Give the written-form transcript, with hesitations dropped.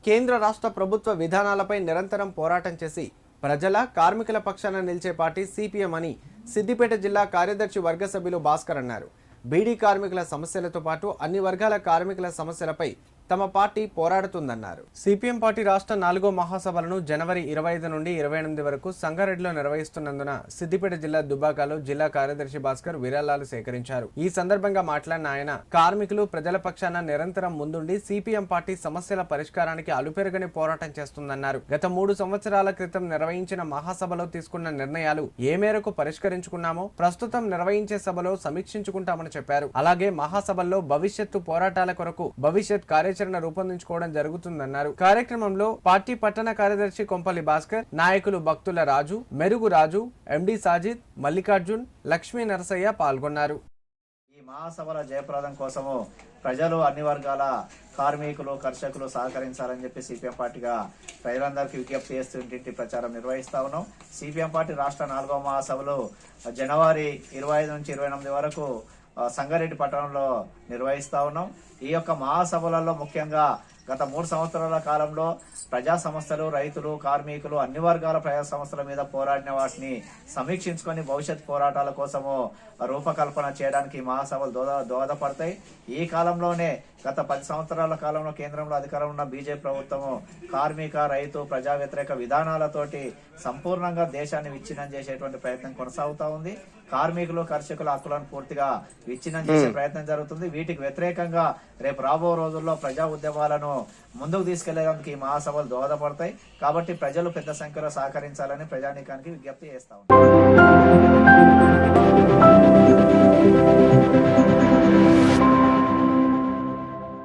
కేంద్ర రాష్ట్ర ప్రభుత్వ విధానాలపై నిరంతరం పోరాటం చేసి ప్రజల కార్మికుల పక్షాన నిలిచే పార్టీ సిపిఎం అని సిద్దిపేట జిల్లా కార్యదర్శి వర్గ సభ్యులు భాస్కర్ అన్నారు. బీడీ కార్మికుల సమస్యలతో పాటు అన్ని వర్గాల కార్మికుల సమస్యలపై తమ పార్టీ పోరాడుతుందన్నారు. సిపిఎం పార్టీ రాష్ట్ర 4వ మహాసభలను జనవరి 25 నుండి 28 వరకు సంగారెడ్డిలో నిర్వహిస్తున్నందున సిద్దిపేట జిల్లా దుబ్బాకలో జిల్లా కార్యదర్శి భాస్కర్ విరాళాలు సేకరించారు. ఈ సందర్భంగా మాట్లాడిన ఆయన కార్మికులు ప్రజల పక్షాన నిరంతరం ముందుండి సిపిఎం పార్టీ సమస్యల పరిష్కారానికి అలుపెరగని పోరాటం చేస్తుందన్నారు. గత 3 సంవత్సరాల క్రితం నిర్వహించిన మహాసభలో తీసుకున్న నిర్ణయాలు ఏ మేరకు పరిష్కరించుకున్నామో ప్రస్తుతం నిర్వహించే సభలో సమీక్షించుకుంటామని చెప్పారు. అలాగే మహాసభల్లో భవిష్యత్తు పోరాటాల కొరకు భవిష్యత్ కార్యాచరణ రూపొందించుకోవడం జరుగుతుందన్నారు. కార్యక్రమంలో పార్టీ పట్టణ కార్యదర్శి కొంపల్లి భాస్కర్, నాయకులు భక్తుల రాజు, మెరుగు రాజు, ఎండి సాజిద్, మల్లికార్జున్, లక్ష్మీ నరసయ్య పాల్గొన్నారు. ఈ మహాసభల జయప్రదం కోసము ప్రజలు అన్ని వర్గాల కార్మికులు కర్షకులు సహకరించాలని చెప్పి సిపిఎం పార్టీగా ప్రజలందరికీ విజ్ఞప్తి చేస్తూ ఇంటింటి ప్రచారం నిర్వహిస్తా ఉన్నాం. సిపిఎం పార్టీ రాష్ట్ర 4వ మహాసభలు జనవరి 25 నుంచి 28 వరకు సంగారెడ్డి పట్టణంలో నిర్వహిస్తా ఉన్నాం. ఈ యొక్క మహాసభలలో ముఖ్యంగా గత 3 సంవత్సరాల కాలంలో ప్రజా సంస్థలు, రైతులు, కార్మికులు, అన్ని వర్గాల ప్రజా సంస్థల మీద పోరాడిన వాటిని సమీక్షించుకొని భవిష్యత్ పోరాటాల కోసము రూపకల్పన చేయడానికి మహాసభలు దోహదపడతాయి. ఈ కాలంలోనే గత 10 సంవత్సరాల కాలంలో కేంద్రంలో అధికారంలో ఉన్న బీజేపీ ప్రభుత్వము కార్మిక, రైతు, ప్రజా వ్యతిరేక విధానాలతోటి సంపూర్ణంగా దేశాన్ని విచ్ఛిన్నం చేసేటువంటి ప్రయత్నం కొనసాగుతా ఉంది. కార్మికులు, కర్షకుల హక్కులను పూర్తిగా విచ్ఛిన్నం చేసే ప్రయత్నం జరుగుతుంది. వీటికి వ్యతిరేకంగా రేపు రాబో రోజుల్లో ప్రజా ఉద్యమాలను ముందుకు తీసుకెళ్లేందుకు ఈ మహాసభలు దోహదపడతాయి. కాబట్టి ప్రజలు పెద్ద సంఖ్యలో సహకరించాలని ప్రజానీకానికి విజ్ఞప్తి చేస్తా ఉన్నారు.